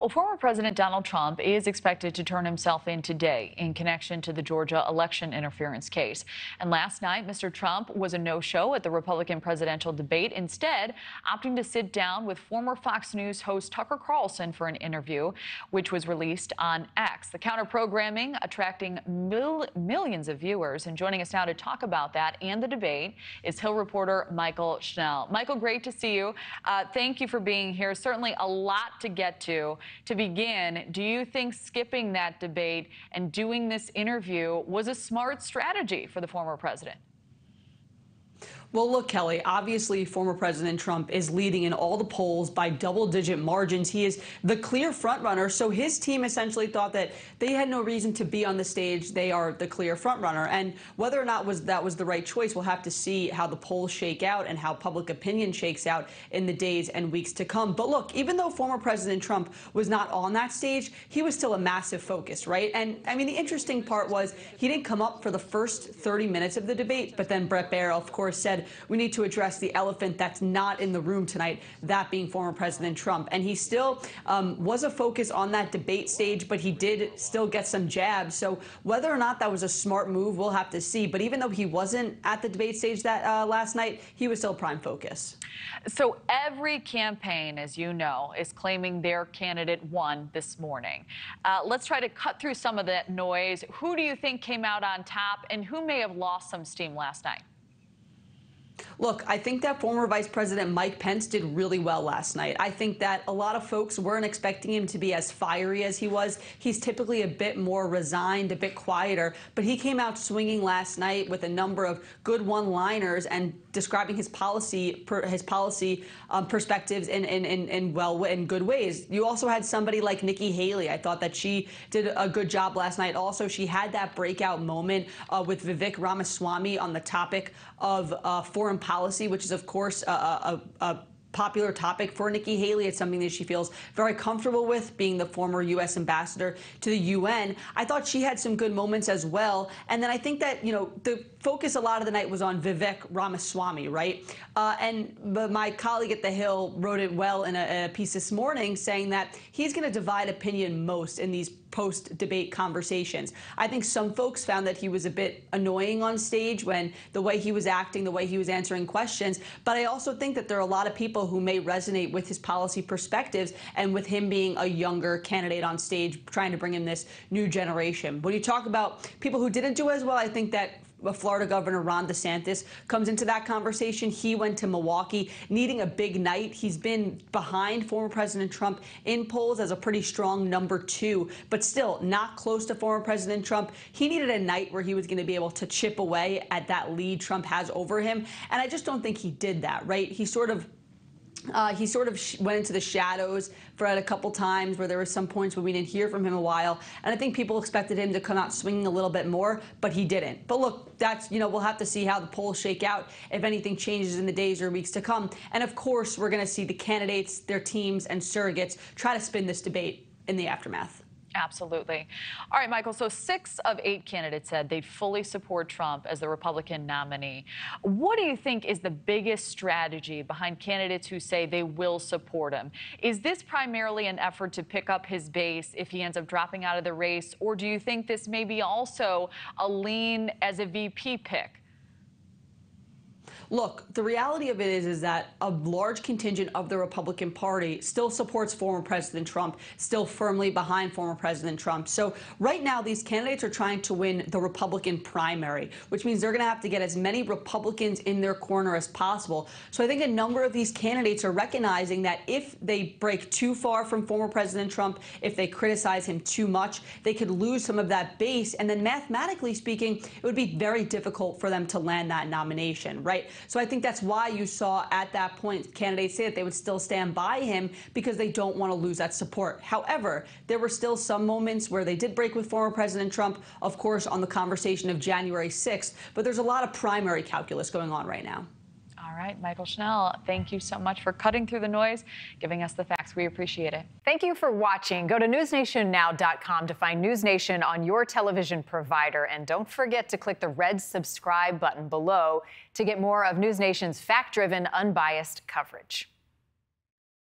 Well, former President Donald Trump is expected to turn himself in today in connection to the Georgia election interference case. And last night, Mr. Trump was a no-show at the Republican presidential debate, instead opting to sit down with former Fox News host Tucker Carlson for an interview, which was released on X. The counter-programming attracting millions of viewers. And joining us now to talk about that and the debate is Hill reporter Mychael Schnell. Mychael, great to see you. Thank you for being here. Certainly a lot to get to. To begin, do you think skipping that debate and doing this interview was a smart strategy for the former president? Well, look, Kelly, obviously former President Trump is leading in all the polls by double-digit margins. He is the clear frontrunner. So his team essentially thought that they had no reason to be on the stage. They are the clear frontrunner. And whether or not that was the right choice, we'll have to see how the polls shake out and how public opinion shakes out in the days and weeks to come. But look, even though former President Trump was not on that stage, he was still a massive focus, right? And I mean, the interesting part was he didn't come up for the first 30 minutes of the debate, but then Bret Baier, of course, said, we need to address the elephant that's not in the room tonight, that being former President Trump. And he still was a focus on that debate stage, but he did still get some jabs. So whether or not that was a smart move, we'll have to see. But even though he wasn't at the debate stage that last night, he was still prime focus. So every campaign, as you know, is claiming their candidate won this morning. Let's try to cut through some of that noise. Who do you think came out on top, and who may have lost some steam last night? Look, I think that former Vice President Mike Pence did really well last night. I think that a lot of folks weren't expecting him to be as fiery as he was. He's typically a bit more resigned, a bit quieter, but he came out swinging last night with a number of good one-liners and describing his policy perspectives in good ways. You also had somebody like Nikki Haley. I thought that she did a good job last night. Also, she had that breakout moment with Vivek Ramaswamy on the topic of foreign policy, which is, of course, a popular topic for Nikki Haley. It's something that she feels very comfortable with, being the former U.S. ambassador to the UN. I thought she had some good moments as well. And then I think that, you know, the focus a lot of the night was on Vivek Ramaswamy, right? But my colleague at The Hill wrote it well in a piece this morning, saying that he's going to divide opinion most in these post-debate conversations. I think some folks found that he was a bit annoying on stage when the way he was acting, the way he was answering questions. But I also think that there are a lot of people who may resonate with his policy perspectives and with him being a younger candidate on stage, trying to bring in this new generation. When you talk about people who didn't do as well, I think that Florida Governor Ron DeSantis comes into that conversation. He went to Milwaukee needing a big night. He's been behind former President Trump in polls as a pretty strong #2, but still not close to former President Trump. He needed a night where he was going to be able to chip away at that lead Trump has over him. And I just don't think he did that, right? He sort of went into the shadows for a couple times where there were some points where we didn't hear from him a while. And I think people expected him to come out swinging a little bit more, but he didn't. But look, that's, you know, we'll have to see how the polls shake out, if anything changes in the days or weeks to come. And of course, we're going to see the candidates, their teams, and surrogates try to spin this debate in the aftermath. Absolutely. All right, Mychael, so 6 of 8 candidates said they'd fully support Trump as the Republican nominee. What do you think is the biggest strategy behind candidates who say they will support him? Is this primarily an effort to pick up his base if he ends up dropping out of the race, or do you think this may be also a lean as a VP pick? Look, the reality of it is that a large contingent of the Republican Party still supports former President Trump, still firmly behind former President Trump. So right now, these candidates are trying to win the Republican primary, which means they're going to have to get as many Republicans in their corner as possible. So I think a number of these candidates are recognizing that if they break too far from former President Trump, if they criticize him too much, they could lose some of that base. And then mathematically speaking, it would be very difficult for them to land that nomination, right? So I think that's why you saw at that point candidates say that they would still stand by him, because they don't want to lose that support. However, there were still some moments where they did break with former President Trump, of course, on the conversation of January 6th. But there's a lot of primary calculus going on right now. All right, Mychael Schnell, thank you so much for cutting through the noise, giving us the facts. We appreciate it. Thank you for watching. Go to newsnationnow.com to find NewsNation on your television provider. And don't forget to click the red subscribe button below to get more of NewsNation's fact-driven, unbiased coverage.